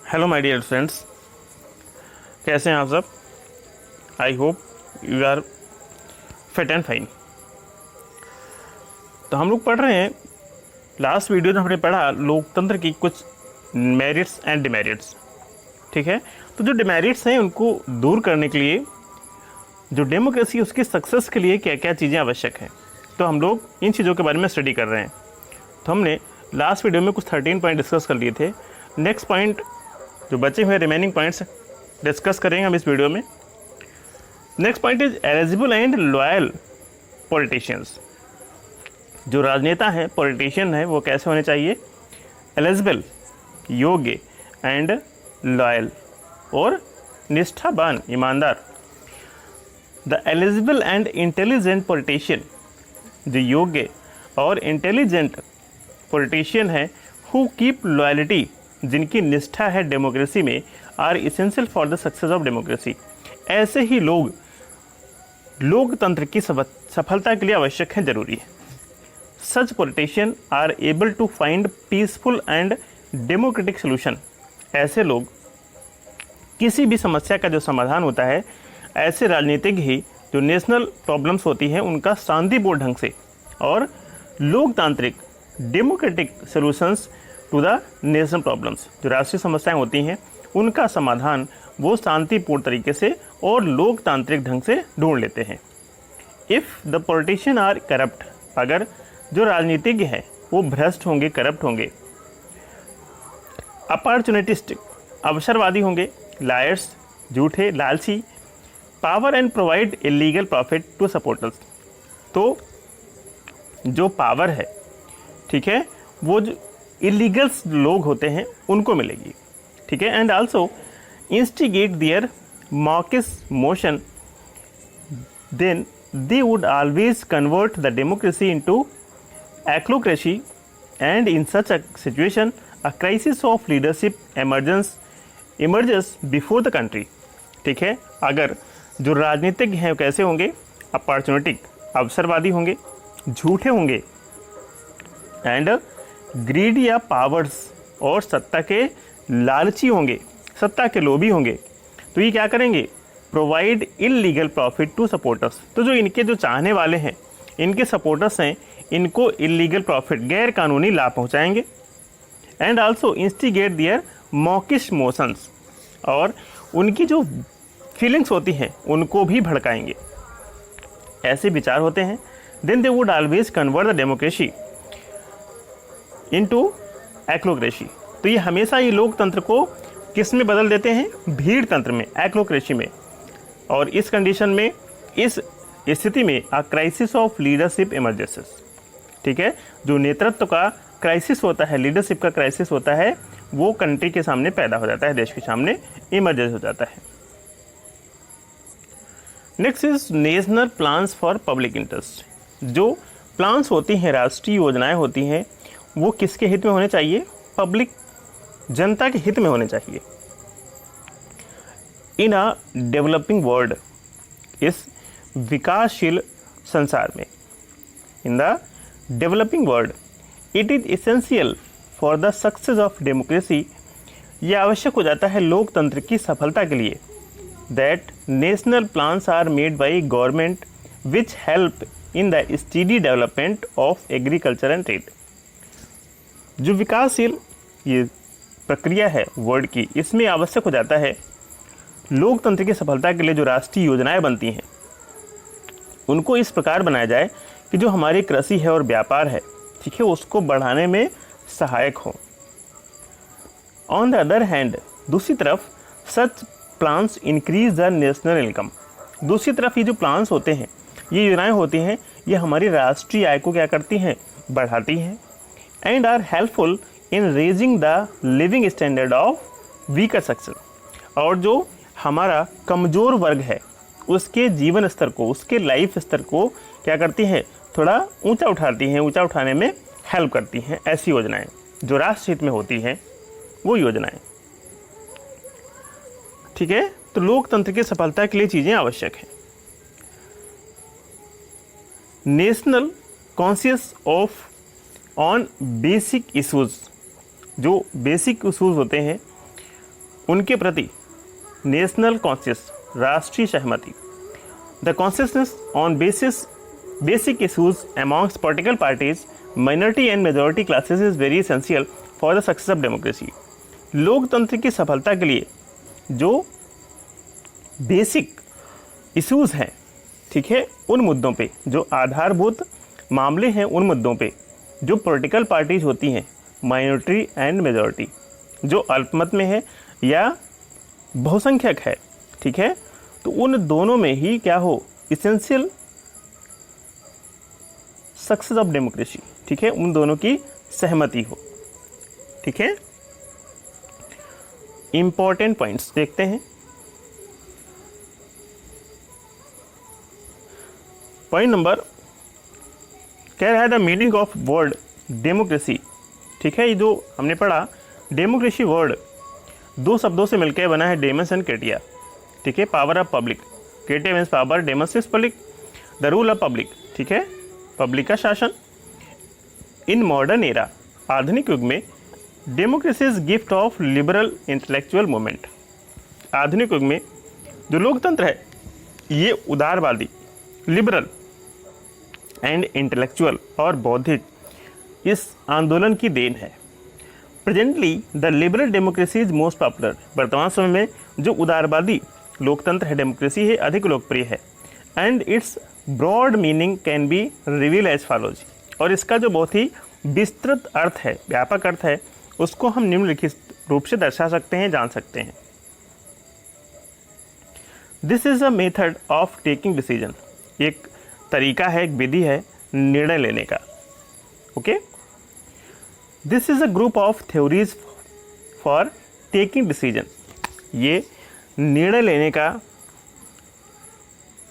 Hello my dear friends, कैसे हैं आप सब। I hope you are fit and fine. तो हम लोग पढ़ रहे हैं, लास्ट वीडियो में हमने पढ़ा लोकतंत्र की कुछ मेरिट्स एंड डिमेरिट्स। ठीक है, तो जो डिमेरिट्स हैं उनको दूर करने के लिए, जो डेमोक्रेसी उसकी सक्सेस के लिए क्या क्या चीज़ें आवश्यक हैं, तो हम लोग इन चीज़ों के बारे में स्टडी कर रहे हैं। तो हमने लास्ट वीडियो में कुछ 13 पॉइंट डिस्कस कर लिए थे। नेक्स्ट पॉइंट जो बचे हुए रिमेनिंग पॉइंट्स डिस्कस करेंगे हम इस वीडियो में। Next point is eligible and loyal politicians. जो राजनेता हैं, पॉलिटिशियन है, वो कैसे होने चाहिए? एलिजिबल, योग्य, एंड लॉयल, और निष्ठावान, ईमानदार। The eligible and intelligent politician, जो योग्य और इंटेलिजेंट पॉलिटिशियन है, हु कीप लॉयलिटी, जिनकी निष्ठा है डेमोक्रेसी में, are essential for the success of democracy. ऐसे ही लोग लोकतंत्र की सफलता के लिए आवश्यक हैं, जरूरी है। Such politician are able to find peaceful and democratic solution. ऐसे लोग किसी भी समस्या का जो समाधान होता है, ऐसे राजनीतिक ही जो नेशनल प्रॉब्लम्स होती हैं उनका शांतिपूर्ण ढंग से और लोकतांत्रिक democratic solutions to the national problems, जो राष्ट्रीय समस्याएं होती हैं उनका समाधान वो शांतिपूर्ण तरीके से और लोकतांत्रिक ढंग से ढूंढ लेते हैं। If the politician are corrupt, अगर जो राजनीतिज्ञ हैं वो भ्रष्ट होंगे, करप्ट होंगे, अपॉर्चुनिटिस्टिक, अवसरवादी होंगे, लायर्स, झूठे, लालची, power and provide illegal profit to supporters, तो जो पावर है, ठीक है, वो जो इलीगल्स लोग होते हैं उनको मिलेगी। ठीक है, and also instigate their mockish motion, then they would always convert the democracy into ochlocracy, and in such a situation a crisis of leadership emerges before the country. ठीक है, अगर जो राजनीतिज्ञ हैं कैसे होंगे? अपॉर्चुनिटिक, अवसरवादी होंगे, झूठे होंगे, एंड ग्रीड या पावर्स, और सत्ता के लालची होंगे, सत्ता के लोभी होंगे। तो ये क्या करेंगे? Provide illegal profit to supporters, तो जो इनके जो चाहने वाले हैं, इनके सपोर्टर्स हैं, इनको इलीगल प्रॉफिट, गैर कानूनी लाभ पहुंचाएंगे। And also instigate their mockish motions, और उनकी जो फीलिंग्स होती हैं उनको भी भड़काएंगे। ऐसे विचार होते हैं। Then they would always convert the democracy into ochlocracy, तो ये हमेशा ये लोकतंत्र को किस में बदल देते हैं? भीड़ तंत्र में, एक्लोक्रेसी में। और इस कंडीशन में, इस स्थिति में अ क्राइसिस ऑफ लीडरशिप इमर्जेस। ठीक है, जो नेतृत्व का क्राइसिस होता है, लीडरशिप का क्राइसिस होता है, वो कंट्री के सामने पैदा हो जाता है, देश के सामने इमर्जेस हो जाता है। Next is national plans for public interest. जो प्लान्स होती हैं, राष्ट्रीय योजनाएं होती हैं, वो किसके हित में होने चाहिए? पब्लिक, जनता के हित में होने चाहिए। इन अ डेवलपिंग वर्ल्ड, इस विकासशील संसार में, in the developing world, it is essential for the success of democracy, ये आवश्यक हो जाता है लोकतंत्र की सफलता के लिए, that national plans are made by government which help in the steady development of agriculture and trade. जो विकासशील ये प्रक्रिया है वर्ल्ड की, इसमें आवश्यक हो जाता है लोकतंत्र की सफलता के लिए जो राष्ट्रीय योजनाएं बनती हैं उनको इस प्रकार बनाया जाए कि जो हमारी कृषि है और व्यापार है, ठीक है, उसको बढ़ाने में सहायक हो। ऑन द अदर हैंड, दूसरी तरफ, such plans increase the national income. दूसरी तरफ ये जो प्लान्स होते हैं, ये योजनाएं होती हैं, ये हमारी राष्ट्रीय आय को क्या करती हैं? बढ़ाती हैं। And are helpful in raising the living standard of weaker section, और जो हमारा कमज़ोर वर्ग है उसके जीवन स्तर को, उसके लाइफ स्तर को क्या करती हैं? थोड़ा ऊंचा उठाती हैं, ऊंचा उठाने में हेल्प करती हैं। ऐसी योजनाएं जो राष्ट्र हित में होती हैं, वो योजनाएं। ठीक है, तो लोकतंत्र की सफलता के लिए चीज़ें आवश्यक हैं। National conscious of on basic issues, जो बेसिक इश्यूज होते हैं उनके प्रति नेशनल कॉन्शियस, राष्ट्रीय सहमति, the consciousness on basic issues amongst political parties, minority and majority classes is very essential for the success of democracy. लोकतंत्र की सफलता के लिए जो बेसिक इशूज़ हैं, ठीक है, उन मुद्दों पे, जो आधारभूत मामले हैं, उन मुद्दों पे जो पॉलिटिकल पार्टीज होती हैं, माइनॉरिटी एंड मेजॉरिटी, जो अल्पमत में है या बहुसंख्यक है, ठीक है, तो उन दोनों में ही क्या हो, इसेंशियल सक्सेस ऑफ डेमोक्रेसी, ठीक है, उन दोनों की सहमति हो, ठीक है। इंपॉर्टेंट पॉइंट्स देखते हैं। पॉइंट नंबर कह रहा है the meaning of word democracy, ठीक है, ये जो हमने पढ़ा डेमोक्रेसी वर्ड दो शब्दों से मिलकर बना है, डेमस एंड केटिया, ठीक है, power of public, kratia means power, demos is public, the rule of public, ठीक है, पब्लिक का शासन। इन मॉडर्न एरा, आधुनिक युग में, democracy is gift of liberal intellectual movement. आधुनिक युग में जो लोकतंत्र है ये उदारवादी, लिबरल एंड इंटेलेक्चुअल और बौद्धिक इस आंदोलन की देन है। Presently the liberal democracy is most popular. वर्तमान समय में जो उदारवादी लोकतंत्र है, डेमोक्रेसी है, अधिक लोकप्रिय है। And its broad meaning can be reveal as follows. और इसका जो बहुत ही विस्तृत अर्थ है, व्यापक अर्थ है, उसको हम निम्नलिखित रूप से दर्शा सकते हैं, जान सकते हैं। This is a method of taking decision. एक तरीका है, एक विधि है निर्णय लेने का। Okay, this is a group of theories for taking decision. ये निर्णय लेने का,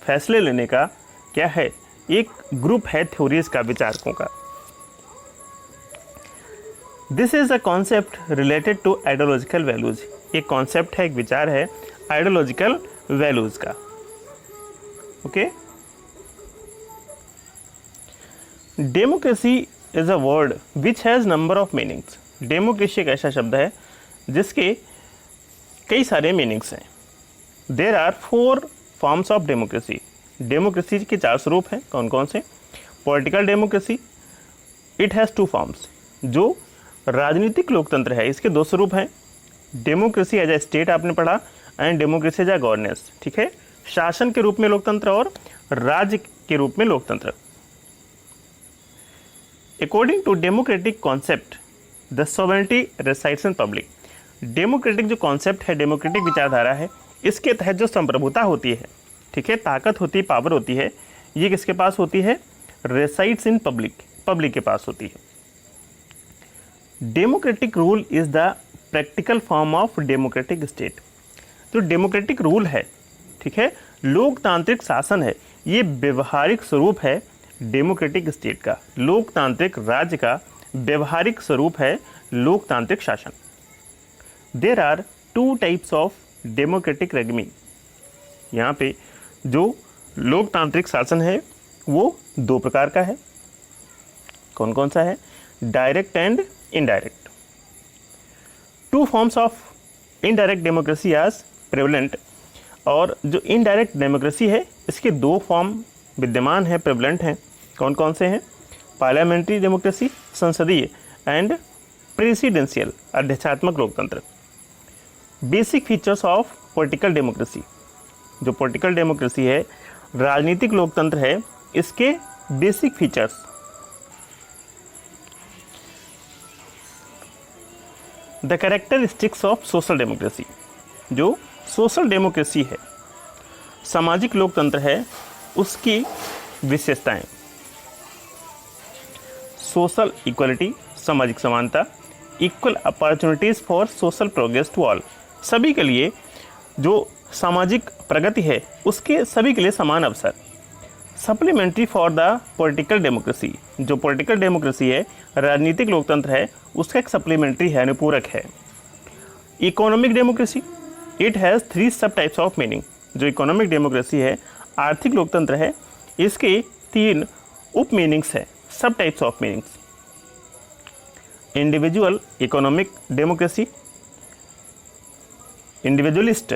फैसले लेने का क्या है, एक ग्रुप है थ्योरीज का, विचारकों का। This is a concept related to ideological values. एक कॉन्सेप्ट है, एक विचार है आइडियोलॉजिकल वैल्यूज का। Okay, democracy is a word which has number of meanings. Democracy एक ऐसा शब्द है जिसके कई सारे मीनिंग्स हैं। There are 4 forms of democracy. Democracy के 4 स्वरूप हैं। कौन कौन से? Political democracy, it has 2 forms. जो राजनीतिक लोकतंत्र है इसके 2 स्वरूप हैं। डेमोक्रेसी एज ए स्टेट आपने पढ़ा, and democracy as a governance, ठीक है, शासन के रूप में लोकतंत्र और राज्य के रूप में लोकतंत्र। According to democratic concept the sovereignty resides in public. Democratic जो कॉन्सेप्ट है, डेमोक्रेटिक विचारधारा है, इसके तहत जो संप्रभुता होती है, ठीक है, ताकत होती है, पावर होती है, ये किसके पास होती है? रेसाइड्स इन पब्लिक, पब्लिक के पास होती है। Democratic rule is the practical form of democratic state. जो डेमोक्रेटिक रूल है, ठीक है, लोकतांत्रिक शासन है, ये व्यवहारिक स्वरूप है डेमोक्रेटिक स्टेट का। लोकतांत्रिक राज्य का व्यवहारिक स्वरूप है लोकतांत्रिक शासन। There are 2 types of democratic regime. यहाँ पे जो लोकतांत्रिक शासन है वो 2 प्रकार का है। कौन कौन सा है? Direct and indirect. 2 forms of indirect democracy are prevalent. और जो इनडायरेक्ट डेमोक्रेसी है इसके 2 फॉर्म विद्यमान है, प्रेवलेंट हैं। कौन कौन से हैं? पार्लियामेंट्री डेमोक्रेसी, संसदीय, एंड प्रेसिडेंशियल, अध्यक्षात्मक लोकतंत्र। Basic features of political democracy. जो पॉलिटिकल डेमोक्रेसी है, राजनीतिक लोकतंत्र है, इसके basic features. The characteristics of social democracy. जो सोशल डेमोक्रेसी है, सामाजिक लोकतंत्र है, उसकी विशेषताएं। सोशल इक्वलिटी, सामाजिक समानता। Equal opportunities for social progress to all. सभी के लिए जो सामाजिक प्रगति है उसके सभी के लिए समान अवसर। Supplementary for the political democracy. जो पॉलिटिकल डेमोक्रेसी है, राजनीतिक लोकतंत्र है, उसका एक सप्लीमेंट्री है, अनुपूरक है। इकोनॉमिक डेमोक्रेसी, इट हैज़ 3 सब टाइप्स ऑफ मीनिंग। जो इकोनॉमिक डेमोक्रेसी है, आर्थिक लोकतंत्र है, इसके 3 उप मीनिंग्स है, sub types of meanings. Individual economic democracy, individualist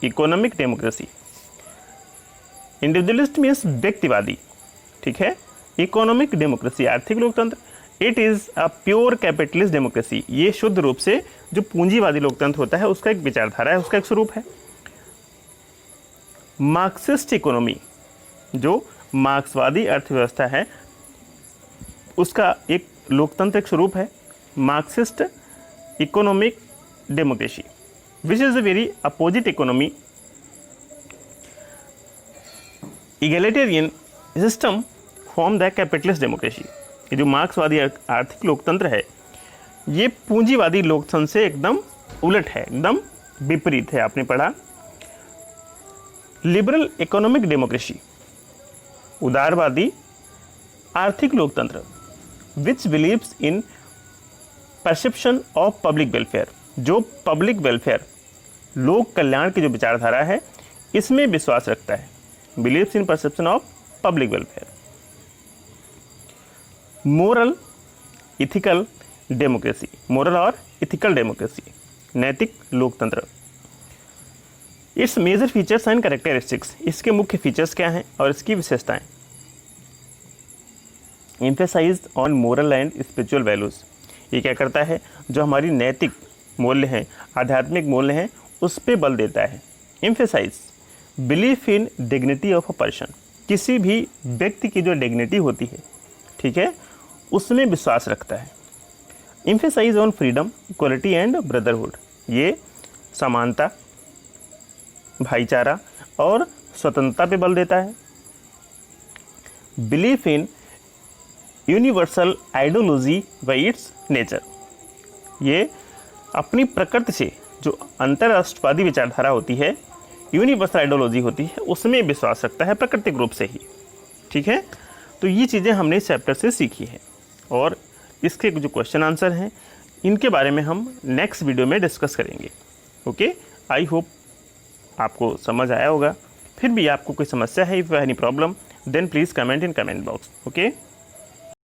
economic democracy, individualist means व्यक्तिवादी, ठीक है। इकोनॉमिक डेमोक्रेसी आर्थिक लोकतंत्र, it is a pure capitalist democracy, ये शुद्ध रूप से जो पूंजीवादी लोकतंत्र होता है उसका एक विचारधारा है, उसका एक स्वरूप है। मार्क्सिस्ट इकोनॉमी, जो मार्क्सवादी अर्थव्यवस्था है उसका एक लोकतंत्र एक स्वरूप है, Marxist economic democracy, which is a very opposite economy egalitarian system from the capitalist democracy. ये जो मार्क्सवादी आर्थिक लोकतंत्र है ये पूंजीवादी लोकतंत्र से एकदम उलट है, एकदम विपरीत है। आपने पढ़ा लिबरल इकोनॉमिक डेमोक्रेसी, उदारवादी आर्थिक लोकतंत्र, which believes in perception of public welfare, जो पब्लिक वेलफेयर लोक कल्याण की जो विचारधारा है इसमें विश्वास रखता है, believes in perception of public welfare. Moral ethical democracy, moral और इथिकल डेमोक्रेसी, नैतिक लोकतंत्र। Its major features and characteristics, इसके मुख्य फीचर्स क्या हैं और इसकी विशेषताएं। Emphasize on moral and spiritual values, ये क्या करता है, जो हमारी नैतिक मूल्य हैं, आध्यात्मिक मूल्य हैं, उस पर बल देता है। Emphasize belief in dignity of a person, किसी भी व्यक्ति की जो डिग्निटी होती है, ठीक है, उसमें विश्वास रखता है। Emphasize on freedom, equality and brotherhood, ये समानता, भाईचारा और स्वतंत्रता पे बल देता है। Belief in universal ideology by its nature, ये अपनी प्रकृति से जो अंतरराष्ट्रवादी विचारधारा होती है, यूनिवर्सल आइडियोलॉजी होती है, उसमें विश्वास रखता है प्राकृतिक रूप से ही, ठीक है। तो ये चीज़ें हमने इस चैप्टर से सीखी हैं और इसके जो क्वेश्चन आंसर हैं इनके बारे में हम नेक्स्ट वीडियो में डिस्कस करेंगे। ओके, आई होप आपको समझ आया होगा। फिर भी आपको कोई समस्या है, if any problem then please comment in comment box. Okay.